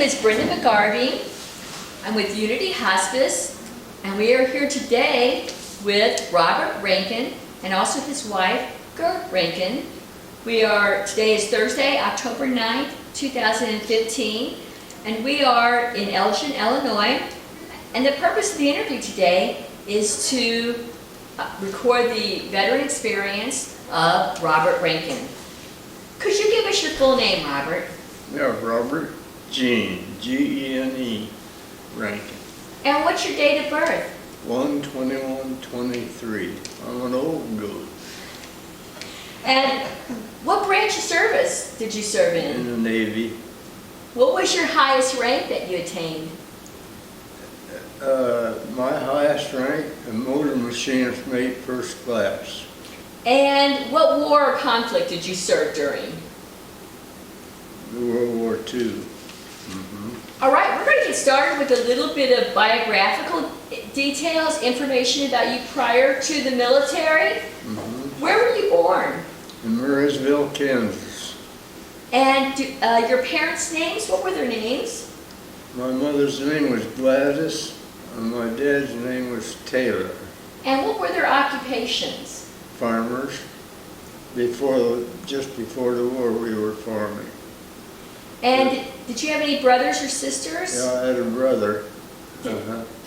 name is Brenda McGarvey. I'm with Unity Hospice, and we are here today with Robert Rankin and also his wife, Gert Rankin. Today is Thursday, October 9th, 2015, and we are in Elgin, Illinois. And the purpose of the interview today is to record the veteran experience of Robert Rankin. Could you give us your full name, Robert? Yeah, Robert Gene, G-E-N-E, Rankin. And what's your date of birth? 1/21/23. I'm an old goat. And what branch of service did you serve In in? the Navy. What was your highest rank that you attained? My highest rank, a motor machinist, mate, first class. And what war or conflict did you serve during? World War II. All right, we're going to get started with a little bit of biographical details, information about you prior to the military. Where were you born? In Marysville, Kansas. And your parents' names, what were their names? My mother's name was Gladys, and my dad's name was Taylor. And what were their occupations? Farmers. Just before the war, we were farming. And did you have any brothers or sisters? Yeah, I had a brother,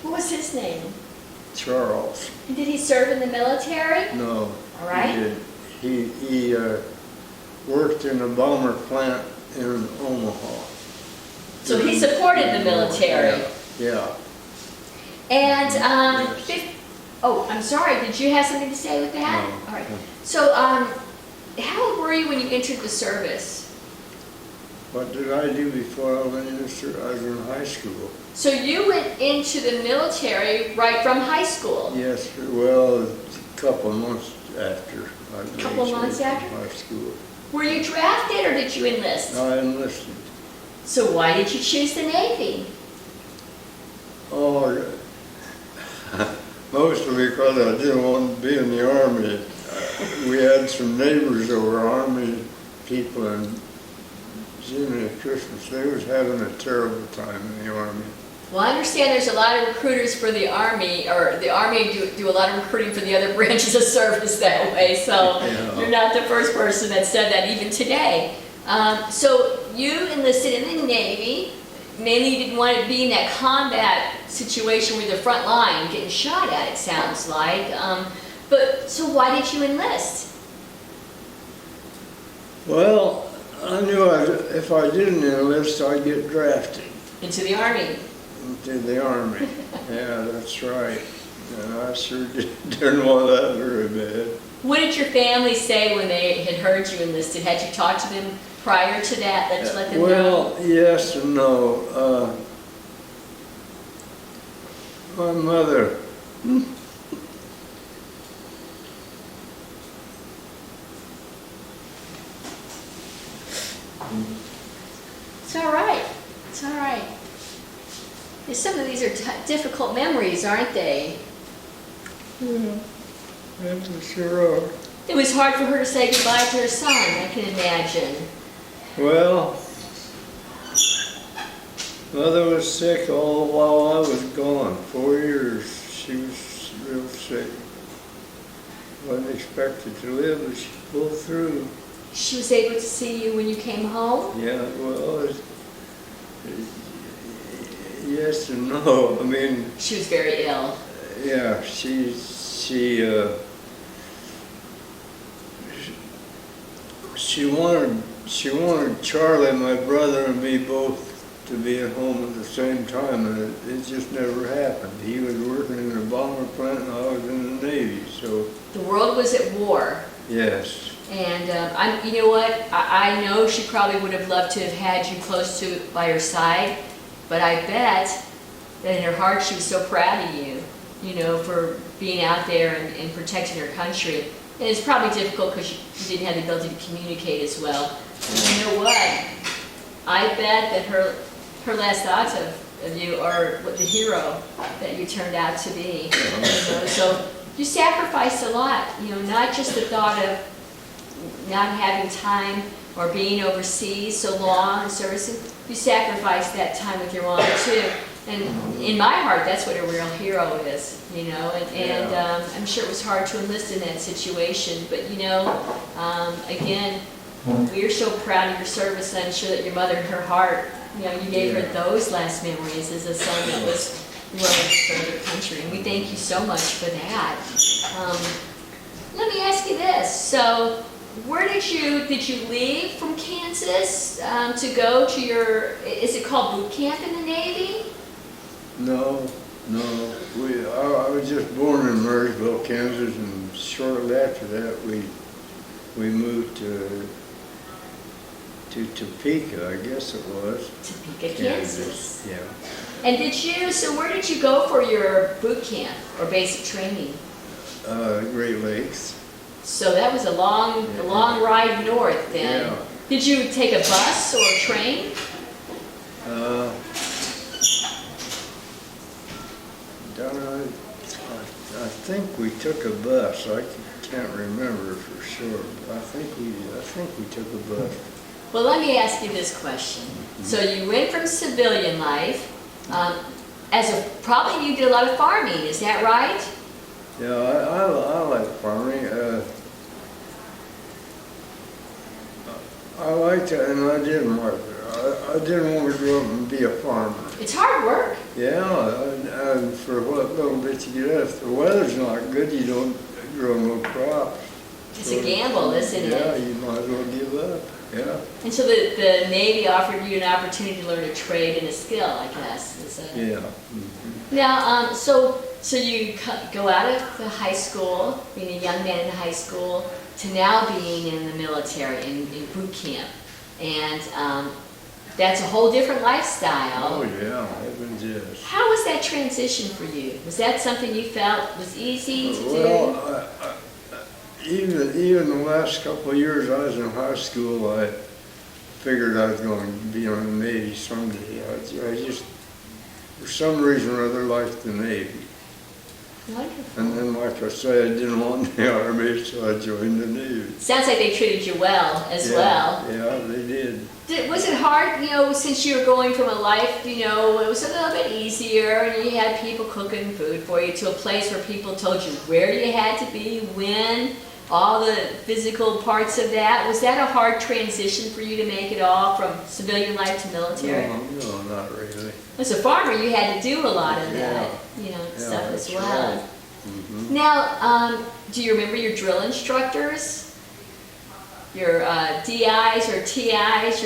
What was his name? Charles. And did he serve in the military? No. All right. He did. He worked in a bomber plant in Omaha. So he supported the military. Yeah. And, Yes. oh, I'm sorry, did you have something to say with that? No. All right. So, how old were you when you entered the service? What did I do before I went into service? I was in high school. So you went into the military right from high school? Yes, well, a couple of months after. Couple months after? High school. Were you drafted or did you enlist? I enlisted. So why did you choose the Navy? Oh, mostly because I didn't want to be in the Army. We had some neighbors that were Army people, and Jimmy at Christmas, they was having a terrible time in the Army. Well, I understand there's a lot of recruiters for the Army, or the Army do a lot of recruiting for the other branches of service that way, so Yeah. You're not the first person that said that even today. So you enlisted in the Navy, mainly you didn't want to be in that combat situation where the front line getting shot at, it sounds like. So why did you enlist? Well, I knew if I didn't enlist, I'd get drafted Into the Army. into the Army. Yeah, that's right. And I sure didn't want that very bad. What did your family say when they had heard you enlisted? Had you talked to them prior to that? Let them know? Well, yes and no. My mother, It's all right. It's all right. Some of these are difficult memories, aren't they? that's for sure. It was hard for her to say goodbye to her son, I can imagine. Well, Mother was sick all while I was gone. 4 years she was real sick. Wasn't expected to live, but she pulled through. She was able to see you when you came home? Yeah, well, yes and no. I mean, She was very ill. yeah, she wanted Charlie, my brother, and me both to be at home at the same time, and it just never happened. He was working in a bomber plant, and I was in the Navy, so The world was at war. yes. And you know what? I know she probably would have loved to have had you close to by her side, but I bet that in her heart she was so proud of you, you know, for being out there and protecting her country. And it's probably difficult because you didn't have the ability to communicate as well. And you know what? I bet that her last thoughts of you are what the hero that you turned out to be. You know? So you sacrificed a lot, you know, not just the thought of not having time or being overseas so long, servicing, you sacrificed that time with your mom too. And in my heart, that's what a real hero is, you know, and I'm sure it was hard to enlist in that situation, but you know, again, we are so proud of your service, and I'm sure that your mother in her heart, you know, you gave her those last memories as a son that was willing to serve their country, and we thank you so much for that. Let me ask you this, so where did you leave from Kansas to go to your, is it called boot camp in the Navy? No. I was just born in Marysville, Kansas, and shortly after that we moved to Topeka, I guess it was. Topeka, Kansas. Yeah. And so where did you go for your boot camp or basic training? Great Lakes. So that was a long ride north then. Yeah. Did you take a bus or a train? I think we took a bus. I can't remember for sure, but I think we took a bus. Well, let me ask you this question. So you went from civilian life, probably you did a lot of farming, is that right? Yeah, I like farming. I liked it, and I didn't like it. I didn't want to grow up and be a farmer. It's hard work. Yeah, and for what little bit you get, if the weather's not good, you don't grow no crops. It's a gamble, isn't it? Yeah, you might as well give up. Yeah. And so the Navy offered you an opportunity to learn a trade and a skill, I guess. Yeah. Now, so you go out of the high school, being a young man in high school, to now being in the military, in boot camp. And that's a whole different lifestyle. Oh, yeah, heavens yes. How was that transition for you? Was that something you felt was easy to do? Well, even the last couple of years I was in high school, I figured I was going to be on the Navy someday. I just, for some reason or other, liked the Navy. Wonderful. And then, like I say, I didn't want the Army, so I joined the Navy. Sounds like they treated you well as well. Yeah, they did. Was it hard, you know, since you were going from a life, you know, it was a little bit easier and you had people cooking food for you, to a place where people told you where you had to be, when, all the physical parts of that? Was that a hard transition for you to make it all from civilian life to military? No, not really. As a farmer, you had to do a lot of that, you know, stuff as well. Right. Mm-hmm. Now, do you remember your drill instructors? Your DIs or TIs,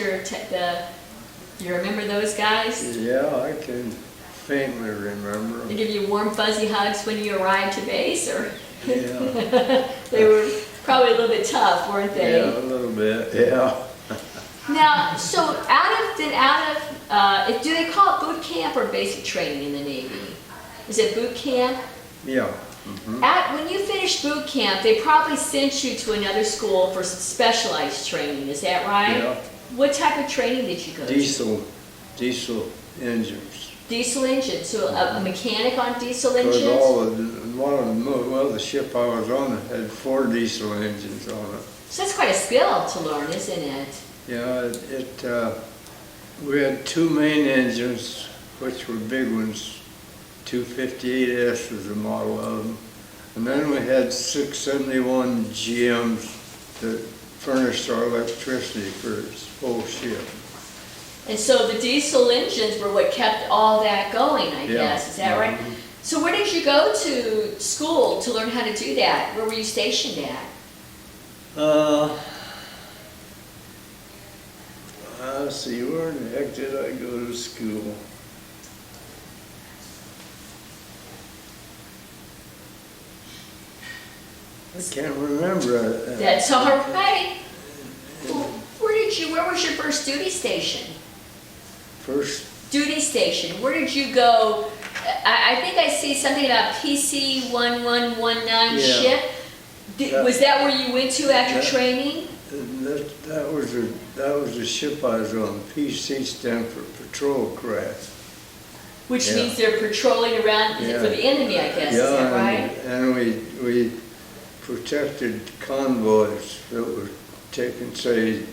you remember those guys? Yeah, I can faintly remember They them. give you warm, fuzzy hugs when you arrived to base, or? Yeah. They were probably a little bit tough, weren't they? Yeah, a little bit, yeah. Now, so do they call it boot camp or basic training in the Navy? Is it boot camp? Yeah. Mm-hmm. When you finished boot camp, they probably sent you to another school for some specialized training, is that right? Yeah. What type of training did you go to? Diesel engines. Diesel engine, so a mechanic on diesel Because engines? the ship I was on had 4 diesel engines on it. So that's quite a skill to learn, isn't it? Yeah, we had 2 main engines, which were big ones. 258S was the model of them. And then we had 671 GMs that furnished our electricity for this whole ship. And so the diesel engines were what kept all that going, I guess, is that right? Mhm. So where did you go to school to learn how to do that? Where were you stationed at? Let's see, where in the heck did I go to school? I can't remember. That's all right. Where was your first duty station? First, Duty station, where did you go? I think I see something about PC 1119 ship. Was that where you went to after training? that was the ship I was on. PC stand for patrol craft. Which means they're patrolling around for the enemy, I guess, is that right? And we protected convoys that were taking, say,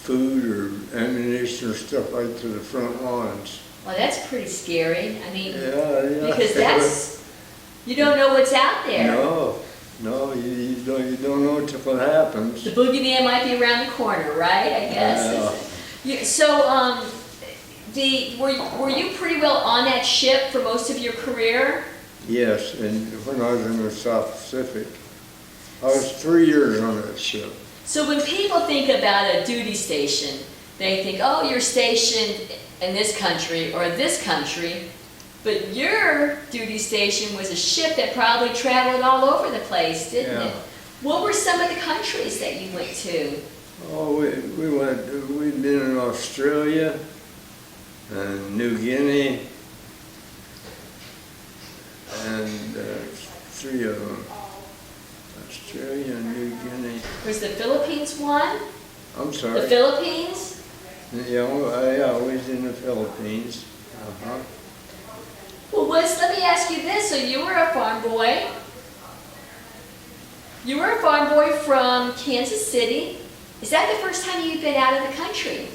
food or ammunition or stuff like to the front lines. Well, that's pretty scary. I mean, Yeah. because that's, you don't know what's out there. No, you don't know until it happens. The boogeyman might be around the corner, right? I guess. So, were you pretty well on that ship for most of your career? Yes, and when I was in the South Pacific, I was 3 years on that ship. So when people think about a duty station, they think, oh, you're stationed in this country or this country, but your duty station was a ship that probably traveled all over the place, didn't it? What were some of the countries that you went to? Oh, we'd been in Australia and New Guinea, and 3 of them. Australia and New Guinea. Was the Philippines one? I'm sorry. The Philippines? Yeah, I was in the Philippines. Well, let me ask you this. So you were a farm boy. You were a farm boy from Kansas City. Is that the first time you've been out of the country?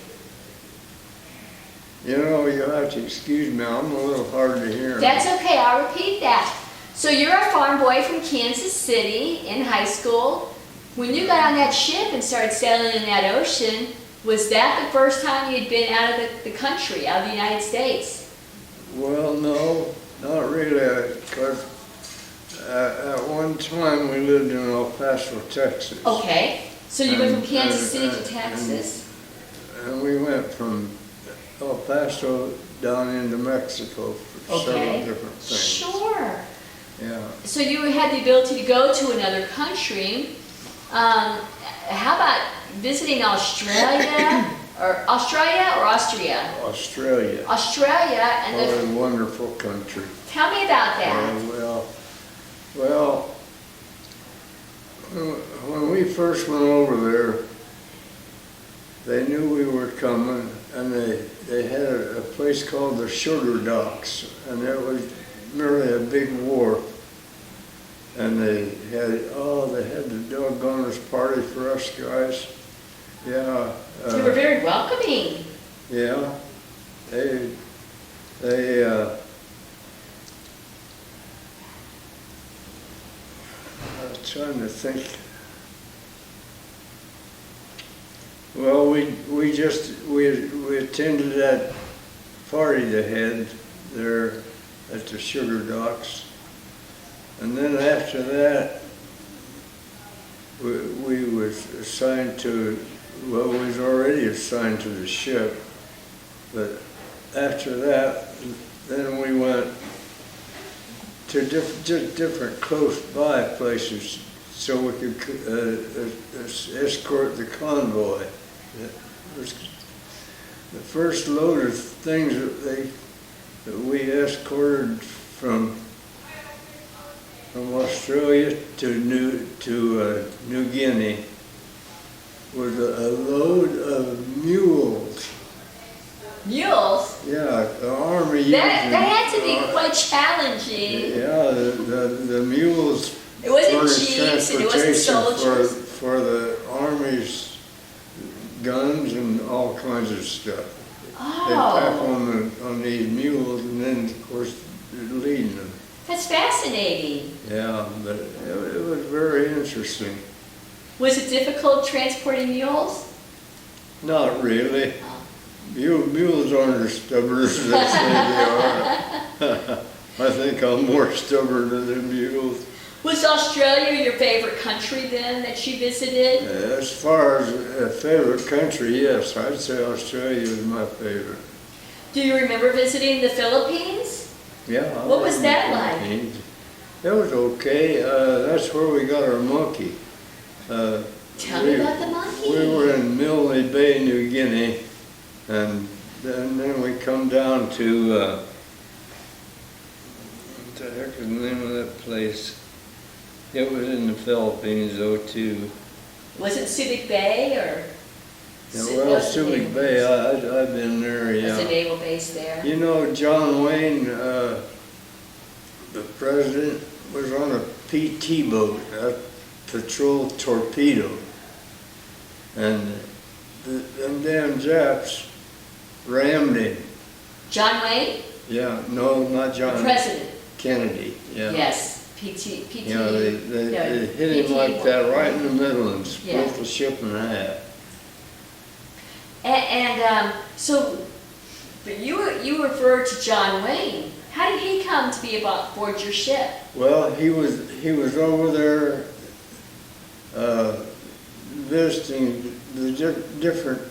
You know, you'll have to excuse me. I'm a little hard to hear. That's okay. I'll repeat that. So you're a farm boy from Kansas City in high school. When you got on that ship and started sailing in that ocean, was that the first time you'd been out of the country, out of the United States? Well, no, not really. Because at one time we lived in El Paso, Texas. Okay. So you went from Kansas City to Texas. And we went from El Paso down into Mexico for several different things. Sure. Yeah. So you had the ability to go to another country. How about visiting Australia or Austria? Australia. Australia and What a wonderful country. tell me about that. Well, when we first went over there, they knew we were coming, and they had a place called the Sugar Docks, and it was merely a big wharf. And they had the doggonest party for us guys. Yeah. They were very welcoming. Yeah. I'm trying to think. Well, we attended that party they had there at the Sugar Docks. And then after that, we was assigned to, well, we was already assigned to the ship, but after that, then we went to different close by places so we could escort the convoy. The first load of things that we escorted from Australia to New Guinea was a load of mules. Mules? Yeah, the Army used That had to be quite challenging. Yeah, the mules It wasn't furnished jeeps and it wasn't transportation soldiers. for the Army's guns and all kinds of stuff. They pack on these mules and then, of course, leading them. That's fascinating. Yeah, but it was very interesting. Was it difficult transporting mules? Not really. Mules aren't as stubborn as they say they are. I think I'm more stubborn than the mules. Was Australia your favorite country then that you visited? As far as a favorite country, yes, I'd say Australia is my favorite. Do you remember visiting the Philippines? Yeah. What was that like? It was okay. That's where we got our monkey. Tell me about the monkey. We were in Milne Bay, New Guinea, and then we come down to, what the heck is the name of that place? It was in the Philippines, though, too. Was it Subic Bay or? Yeah, well, Subic Bay, I've been there, yeah. There's a naval base there. You know, John Wayne, the president, was on a PT boat, a patrol torpedo. And them damn Japs rammed him. John Wayne? Yeah, no, not The John. president? Kennedy, yeah. Yes, PT. Yeah, they hit him PT like that right in the middle and split Yeah. the ship in half. So, but you refer to John Wayne. How did he come to be aboard your ship? Well, he was over there visiting the different,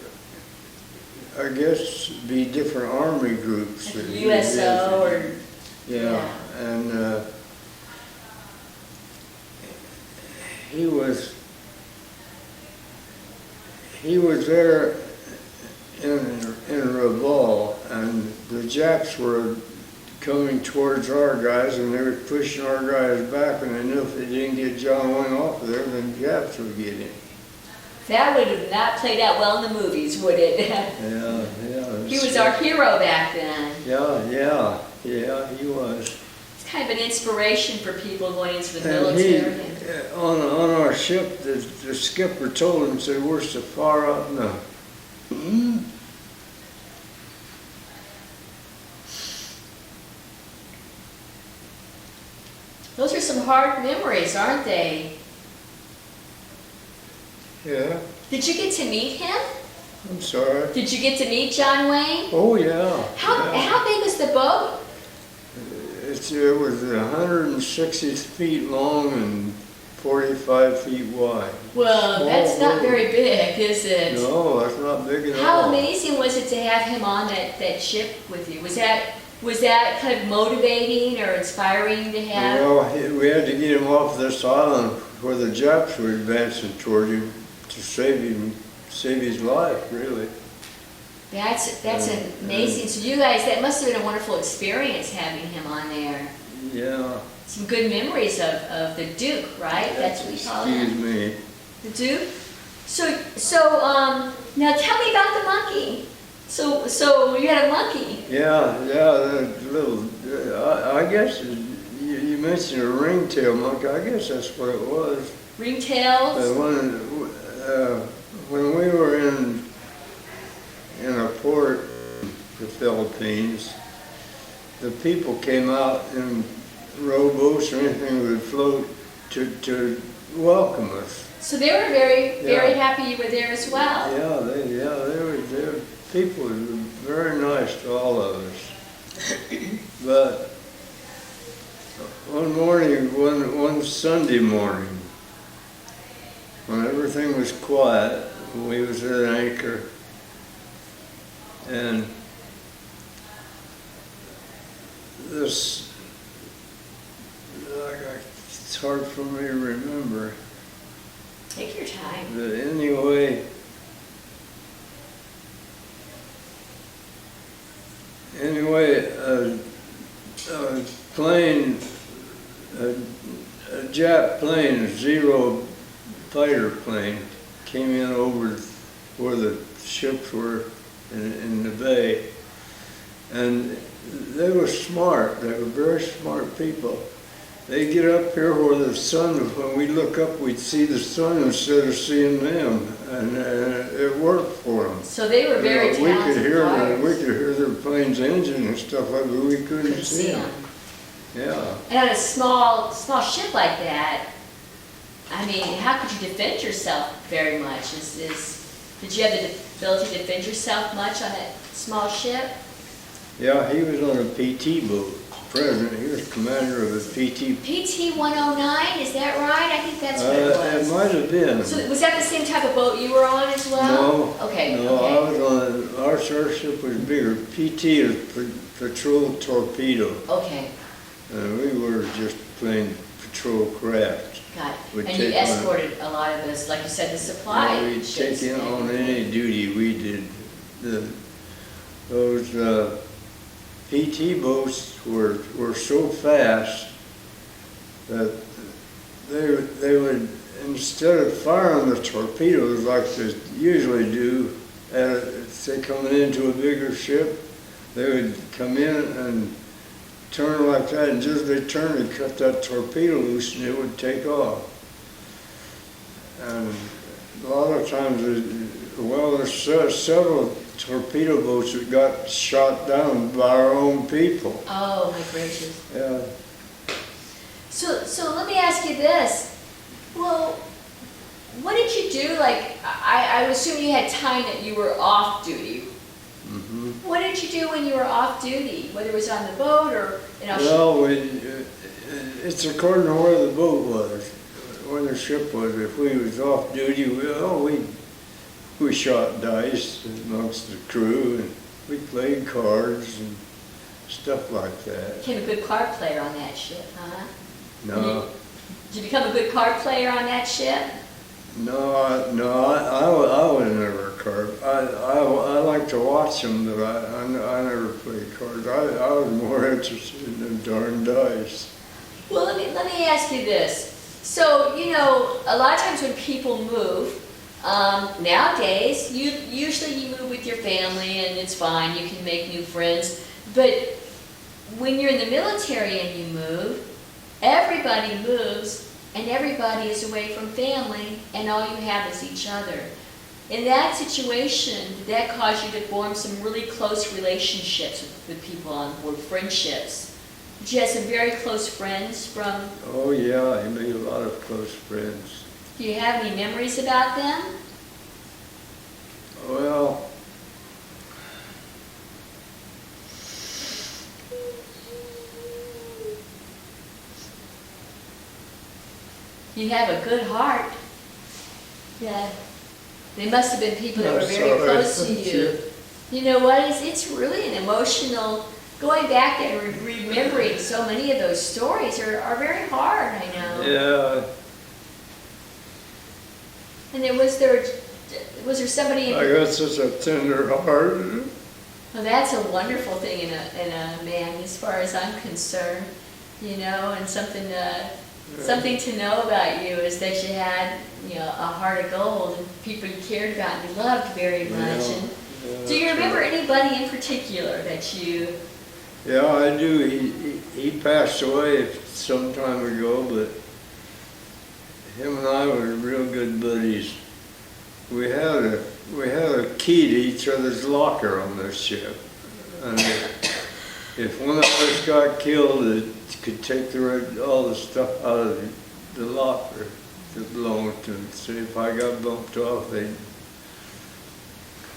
I guess, be different army groups. Like that he USO or visited. Yeah, and he was there in Raval, and the Japs were coming towards our guys, and they were pushing our guys back, and they knew if they didn't get John Wayne off of there, then the Japs would get him. that would have not played out well in the movies, would it? Yeah. He was our hero back then. Yeah, he was. It's kind of an inspiration for people going into the And military. on our ship, the skipper told him, said, "We're so far up now." Those are some hard memories, aren't they? Yeah, Did you get to meet him? I'm sorry. Did you get to meet John Wayne? Oh, yeah. How big was the boat? It was 160 feet long and 45 feet wide. Well, Small that's not boat. very big, is it? No, that's not big at all. How amazing was it to have him on that ship with you? Was that kind of motivating or inspiring to have? Well, we had to get him off this island where the Japs were advancing toward him to save his life, really. That's amazing. So you guys, that must have been a wonderful experience having him on there. Yeah. Some good memories of the Duke, right? That's what we call Excuse him. me. The Duke. So now tell me about the monkey. So you had a monkey. Yeah, that little, I guess you mentioned a ringtail monkey. I guess that's what it was. Ringtails. When we were in a port in the Philippines, the people came out in rowboats or anything that would float to welcome us. So they were very happy you were there as well. They were people were very nice to all of us. But one Sunday morning, when everything was quiet, we was at anchor, and this, it's hard for me to remember. Take your time. But anyway, a plane, a Jap plane, a Zero fighter plane, came in over where the ships were in the bay, and they were smart. They were very smart people. They get up here where the sun, when we look up, we'd see the sun instead of seeing them, and it worked for them. So they were very talented we could flyers. hear their plane's engine and stuff like that, but we couldn't see them. Yeah. And on a small ship like that, I mean, how could you defend yourself very much? Did you have the ability to defend yourself much on that small ship? Yeah, he was on a PT boat. President, he was commander of a PT. PT 109, is that right? I think that's what it was. It might have been. So was that the same type of boat you were on as well? No. Okay. No, okay. I was on, our ship was bigger. PT is patrol torpedo. Okay, And we were just plain patrol craft. got it. We'd And you take on- escorted a lot of this, like you said, the supply We'd ships. take in on any duty we did. Those PT boats were so fast that they would, instead of firing the torpedoes like they usually do, say coming into a bigger ship, they would come in and turn like that, and just as they turned and cut that torpedo loose, and it would take off. And a lot of times Well, there's several torpedo boats that got shot down by our own people. Oh, my gracious. Yeah. So let me ask you this. Well, what did you do? Like, I would assume you had time that you were off duty. Mm-hmm. What did you do when you were off duty? Whether it was on the boat or, you know? Well, it's according to where the boat was, where the ship was. If we was off duty, we shot dice amongst the crew, and we played cards and stuff like that. Became a good card player on that ship, huh? No. Did you become a good card player on that ship? No, I was never a card. I like to watch them, but I never played cards. I was more interested in the darn dice. Well, let me ask you this. So, you know, a lot of times when people move, nowadays, usually you move with your family and it's fine, you can make new friends. But when you're in the military and you move, everybody moves and everybody is away from family and all you have is each other. In that situation, did that cause you to form some really close relationships with people on board, friendships? Did you have some very close friends from? Oh yeah, I made a lot of close friends. Do you have any memories about them? Well, You have a good heart. Yeah. They must have been people that were very sorry, close to thank you. You know what? It's really an emotional, going back and remembering so many of those stories are very hard, I know. Yeah, And then was there somebody in I got such a tender heart. Well, that's a wonderful thing in a man, as far as I'm concerned, you know, and something to know about you is that you had, you know, a heart of gold and people you cared about and you loved very much. Yeah, And yeah, do you that's remember right. anybody in particular that you? Yeah, I do. He passed away some time ago, but him and I were real good buddies. We had a key to each other's locker on this ship, and if one of us got killed, it could take all the stuff out of the locker that belonged to him. So if I got bumped off, they'd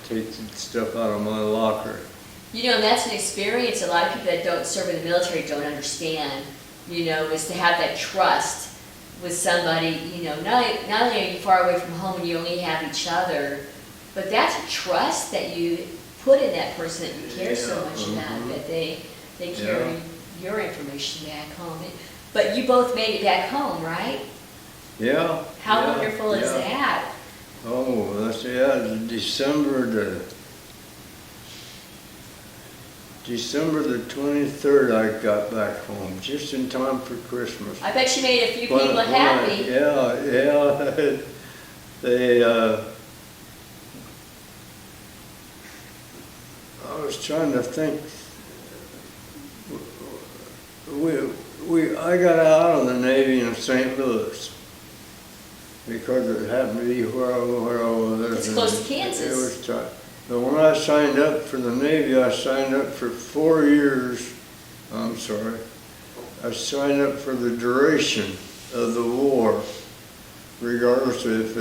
take the stuff out of my locker. You know, and that's an experience a lot of people that don't serve in the military don't understand, you know, is to have that trust with somebody, you know, not only are you far away from home and you only have each other, but that's a trust that you put in that person that you care so much about, that they carry your information back home. But you both made it back home, right? Yeah. How yeah, wonderful is yeah. that? Oh, December the 23rd I got back home, just in time for Christmas. I bet you made a few people happy. Yeah. They, I was trying to think. I got out of the Navy in St. Louis because it happened to be where I was. It's close to Kansas. It was tough. But when I signed up for the Navy, I signed up for 4 years. I'm sorry. I signed up for the duration of the war, regardless if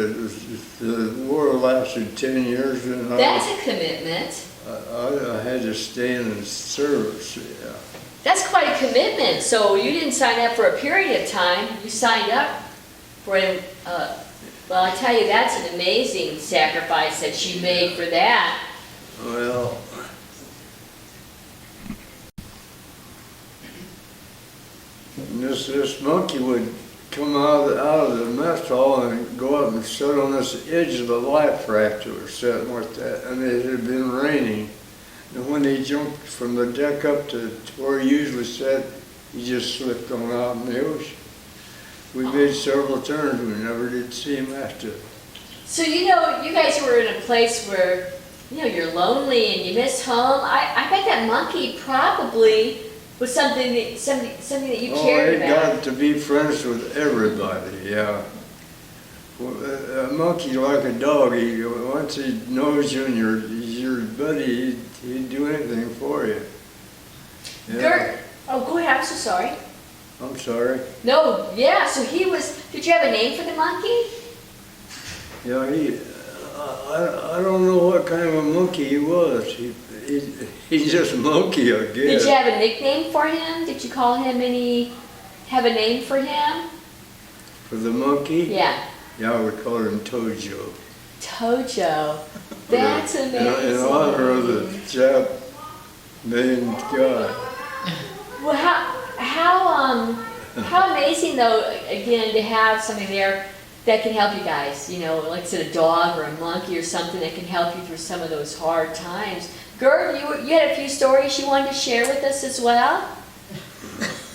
the war lasted 10 years. Then That's a commitment. I had to stay in the service. Yeah. That's quite a commitment. So you didn't sign up for a period of time. You signed up for well, I tell you, that's an amazing sacrifice that you made for that. Well, this monkey would come out of the mess hall and go up and sit on this edge of the life raft that was sitting with that, and it had been raining. And when he jumped from the deck up to where he usually sat, he just slipped on out in the ocean. We made several turns, we never did see him after. So, you know, you guys were in a place where, you know, you're lonely and you miss home. I bet that monkey probably was something that you cared He about. got to be friends with everybody, yeah. A monkey's like a dog. Once he knows you and he's your buddy, he'd do anything for you. Yeah. Gert, oh, go ahead, I'm so sorry. I'm sorry. No, yeah, so he was, did you have a name for the monkey? Yeah, I don't know what kind of a monkey he was. He's just a monkey, I guess. Did you have a nickname for him? Did you call him have a name for him? For the monkey? Yeah. Yeah, I would call him Tojo. Tojo. That's amazing. In honor of the chap named God. Well, how amazing though, again, to have something there that can help you guys, you know, like I said, a dog or a monkey or something that can help you through some of those hard times. Gert, you had a few stories you wanted to share with us as well?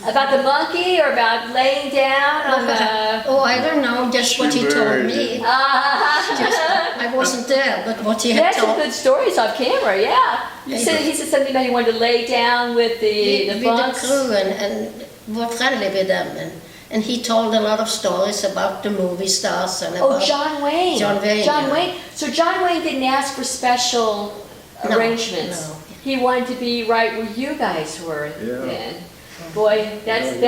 About the monkey or about laying down on the... Oh, I don't know, just what he told me. I wasn't there, but what he You had had some told good stories off camera, yeah. He said something about he wanted to lay down with the with bunks. the crew and were friendly with them. And he told a lot of stories about the movie stars and Oh, about John Wayne. John Wayne, John yeah. Wayne. So John Wayne didn't ask for special No, arrangements. no. He wanted to be right where you guys were Yeah. then. Boy, Yeah, he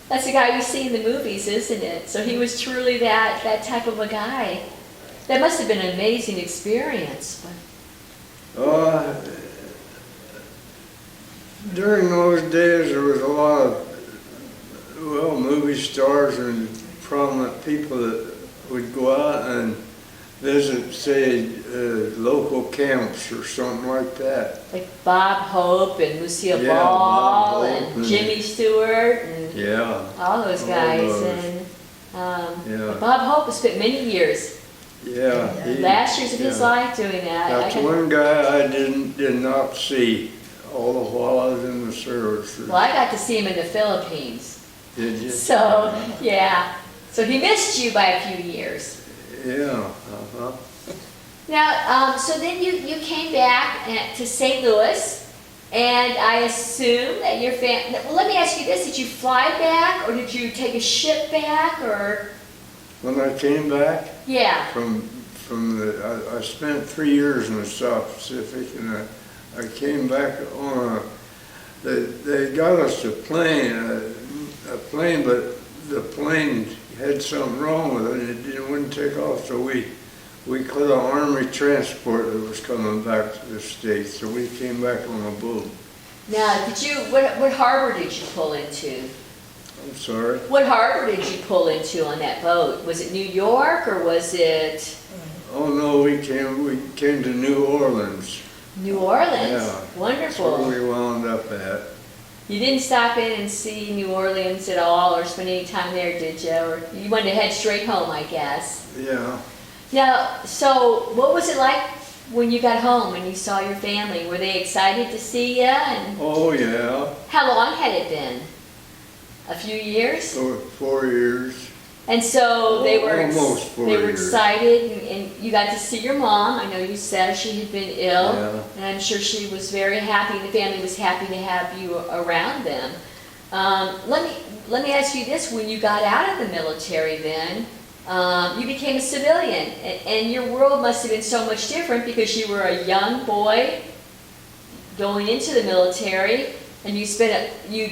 that's the guy we see in the movies, isn't it? So he was truly that type of a guy. That must have been an amazing experience. During those days, there was a lot of, movie stars and prominent people that would go out and visit, say, local camps or something like that. Like Bob Hope and Lucille Yeah, Ball Bob and Hope and- Jimmy Stewart and Yeah, all those all guys. those. And Yeah. Bob Hope has spent many years, yeah. last years of his yeah. life doing that. That's one guy I did not see all the while I was in the service. Well, I got to see him in the Philippines. Did you? So, yeah. So he missed you by a few years. Yeah, Now, so then you came back to St. Louis, and I assume that your family, well, let me ask you this, did you fly back, or did you take a ship back, or? When I came back Yeah. I spent 3 years in the South Pacific, and I came back on they got us a plane, but the plane had something wrong with it. It wouldn't take off, so we caught an Army transport that was coming back to the States, so we came back on a boat. Now, what harbor did you pull into? I'm sorry? What harbor did you pull into on that boat? Was it New York, or was it Oh no, we came to New Orleans. New Orleans? Yeah. That's Wonderful. where we wound up at. You didn't stop in and see New Orleans at all, or spend any time there, did you? Or you wanted to head straight home, I guess. Yeah. Now, so what was it like when you got home and you saw your family? Were they excited to see you? And Oh yeah, how long had it been? A few years? for 4 years. And so they were Almost 4 they were years. excited, and you got to see your mom. I know you said she had been ill, Yeah. and I'm sure she was very happy. The family was happy to have you around them. Let me ask you this: when you got out of the military, then you became a civilian, and your world must have been so much different because you were a young boy going into the military, and you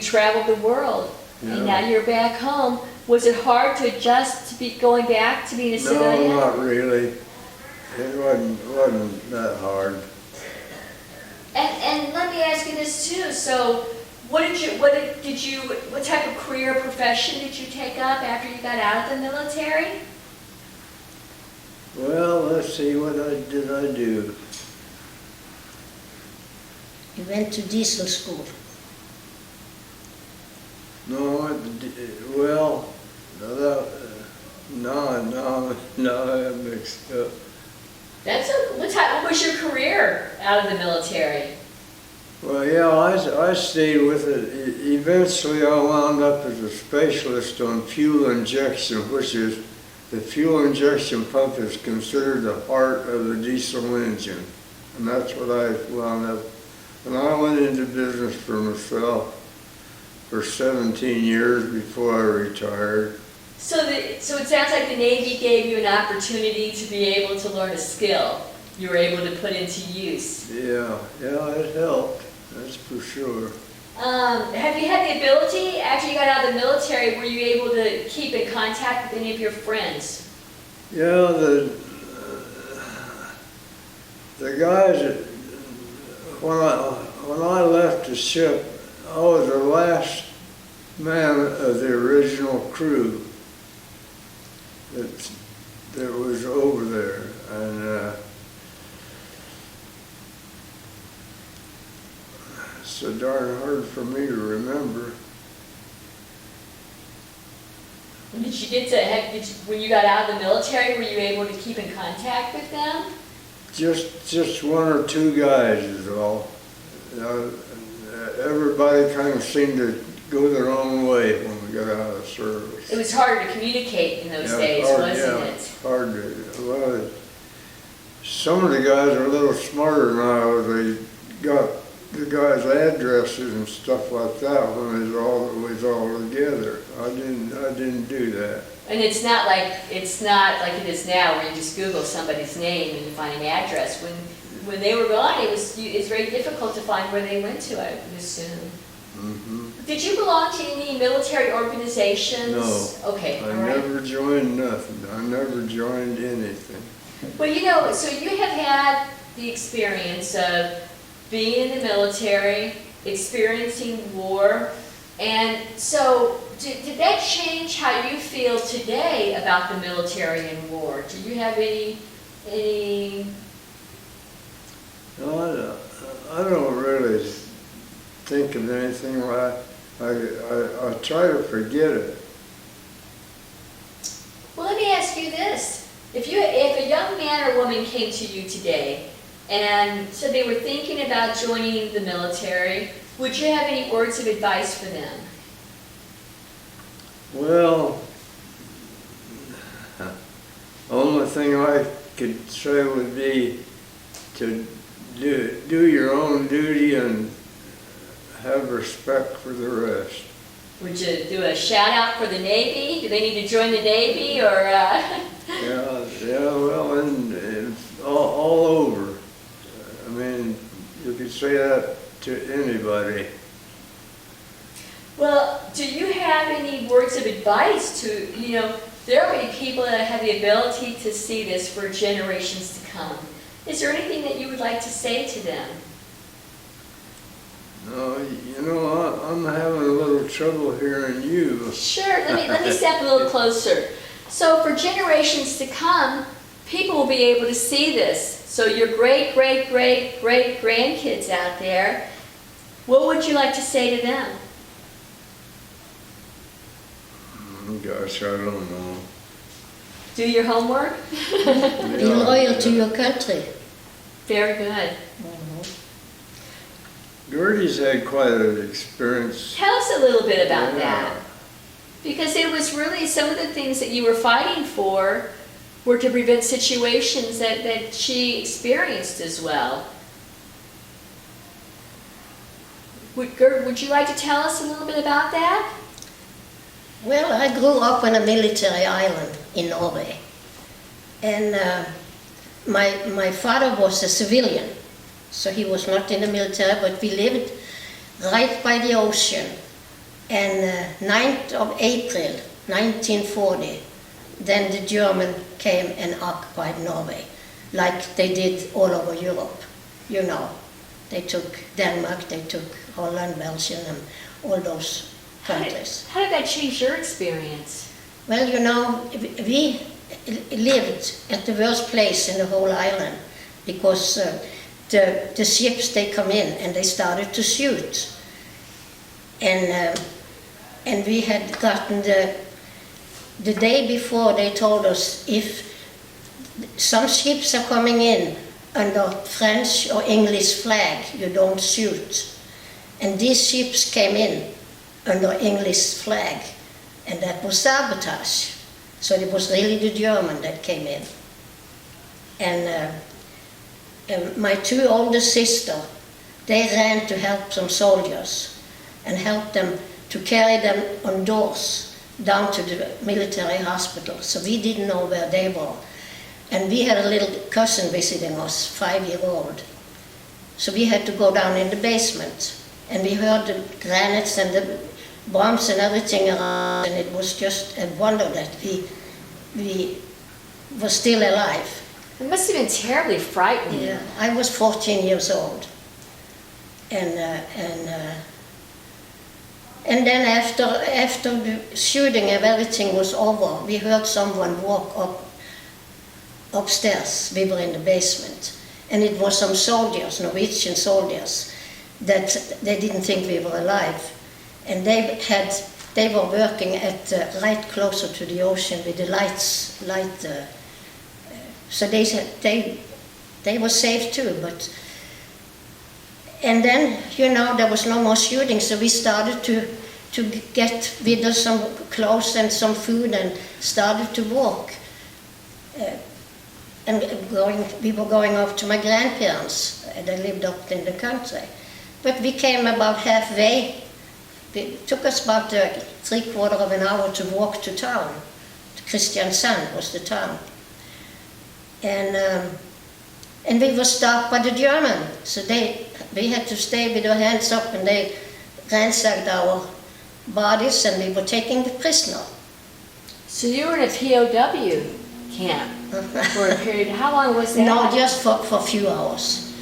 traveled the world, and Yeah. now you're back home. Was it hard to adjust to be going back to being a civilian? No, not really. It wasn't that hard. And let me ask you this too. So, what type of career or profession did you take up after you got out of the military? Well, let's see, what did I do? He went to diesel school. No, I mixed up. What was your career out of the military? Well, yeah, I stayed with it. Eventually, I wound up as a specialist on fuel injection, which is the fuel injection pump is considered the heart of the diesel engine, and that's what I wound up. And I went into business for myself for 17 years before I retired. So it sounds like the Navy gave you an opportunity to be able to learn a skill you were able to put into use. Yeah, it helped, that's for sure. Have you had the ability, after you got out of the military, were you able to keep in contact with any of your friends? Yeah, the guys, when I left the ship, I was the last man of the original crew that was over there, and it's so darn hard for me to remember. Did you get to when you got out of the military, were you able to keep in contact with them? Just one or two guys is all. Everybody kind of seemed to go their own way when we got out of service. It was harder to communicate in those days, wasn't it? Hard to, well, some of the guys are a little smarter than I was. They got the guys' addresses and stuff like that when it was all together. I didn't do that. And it's not like it is now, where you just Google somebody's name and you find an address. When they were gone, it's very difficult to find where they went to, I would assume. Mm-hmm. Did you belong to any military organizations? No. Okay, all I right. never joined nothing. I never joined anything. Well, so you have had the experience of being in the military, experiencing war, and so did that change how you feel today about the military and war? Do you have any? No, I don't really think of anything like I try to forget it. Well, let me ask you this. If a young man or woman came to you today and said they were thinking about joining the military, would you have any words of advice for them? Well, only thing I could say would be to do your own duty and have respect for the rest. Would you do a shout out for the Navy? Do they need to join the Navy, or? Yeah, well, and all over. I mean, you could say that to anybody. Well, do you have any words of advice to, there will be people that have the ability to see this for generations to come. Is there anything that you would like to say to them? No, I'm having a little trouble hearing you. Sure, let me step a little closer. So for generations to come, people will be able to see this. So your great grandkids out there, what would you like to say to them? Gosh, I don't know. Do your homework? Be loyal to your country. Very good. Gertie's had quite an experience. Tell us a little bit about that. Because it was really some of the things that you were fighting for were to prevent situations that she experienced as well. Would you like to tell us a little bit about that? Well, I grew up on a military island in Norway. And my father was a civilian, so he was not in the military, but we lived right by the ocean. And 9th of April 1940, then the German came and occupied Norway, like they did all over Europe. They took Denmark, they took Holland, Belgium, and all those countries. How did that change your experience? Well, we lived at the worst place in the whole island, because the ships, they come in and they started to shoot. And we had gotten the day before, they told us if some ships are coming in under French or English flag, you don't shoot. And these ships came in under English flag, and that was sabotage. So it was really the German that came in. And my two older sisters, they ran to help some soldiers and help them to carry them on doors down to the military hospital, so we didn't know where they were. And we had a little cousin visiting us, 5-year-old. So we had to go down in the basement, and we heard the grenades and the bombs and everything around, and it was just a wonder that we were still alive. It must have been terribly frightening. Yeah, I was 14 years old. And then after the shooting and everything was over, we heard someone walk upstairs. We were in the basement. And it was some soldiers, Norwegian soldiers, that they didn't think we were alive. And they were working at right closer to the ocean with the light. So they said they were safe too, but. And then, there was no more shooting, so we started to get with us some clothes and some food and started to walk. We were going off to my grandparents. They lived up in the country. But we came about halfway. It took us about 3/4 of an hour to walk to town. Kristiansand was the town. And we were stopped by the German, so we had to stay with our hands up, and they ransacked our bodies, and we were taking the prisoner. So you were in a POW camp for a period. How long was that? No, just for a few hours.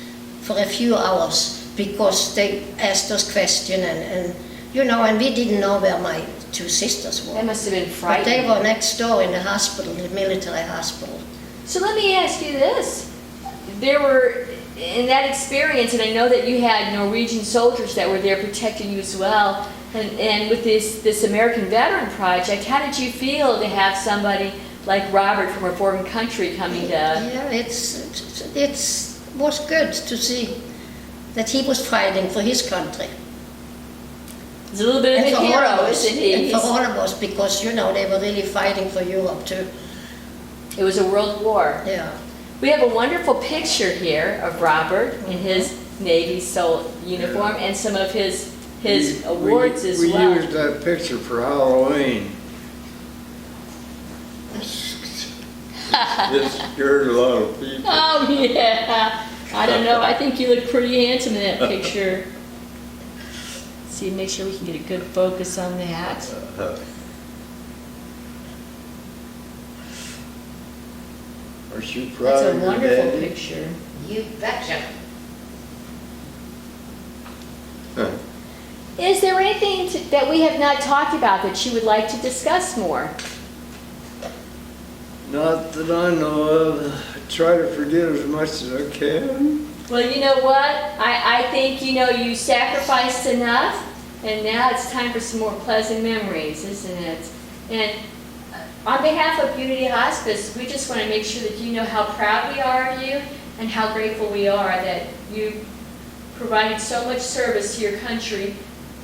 For a few hours, because they asked us questions, and we didn't know where my 2 sisters were. That must have been But frightening. they were next door in the hospital, the military hospital. So let me ask you this. There were, in that experience, and I know that you had Norwegian soldiers that were there protecting you as well, and with this American Veteran Project, how did you feel to have somebody like Robert from a foreign country coming to... Yeah, it was good to see that he was fighting for his country. He's a little bit of a hero, isn't he? And for all of us, because, they were really fighting for Europe too. It was a world war. Yeah. We have a wonderful picture here of Robert in his Navy uniform and some of his awards as well. We used that picture for Halloween. It scared a lot of people. Oh, yeah. I don't know. I think you look pretty handsome in that picture. See, make sure we can get a good focus on that. Are you proud That's a of your wonderful daddy? picture. You betcha. Is there anything that we have not talked about that you would like to discuss more? Not that I know of. I try to forget as much as I can. Well, you know what? I think, you sacrificed enough, and now it's time for some more pleasant memories, isn't it? And on behalf of Unity Hospice, we just want to make sure that you know how proud we are of you and how grateful we are that you provided so much service to your country,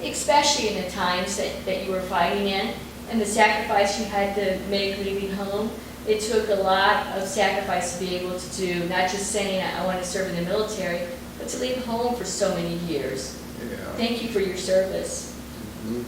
especially in the times that you were fighting in, and the sacrifice you had to make leaving home. It took a lot of sacrifice to be able to do, not just saying I want to serve in the military, but to leave home for so many years. Yeah. Thank you for your service. Mhm.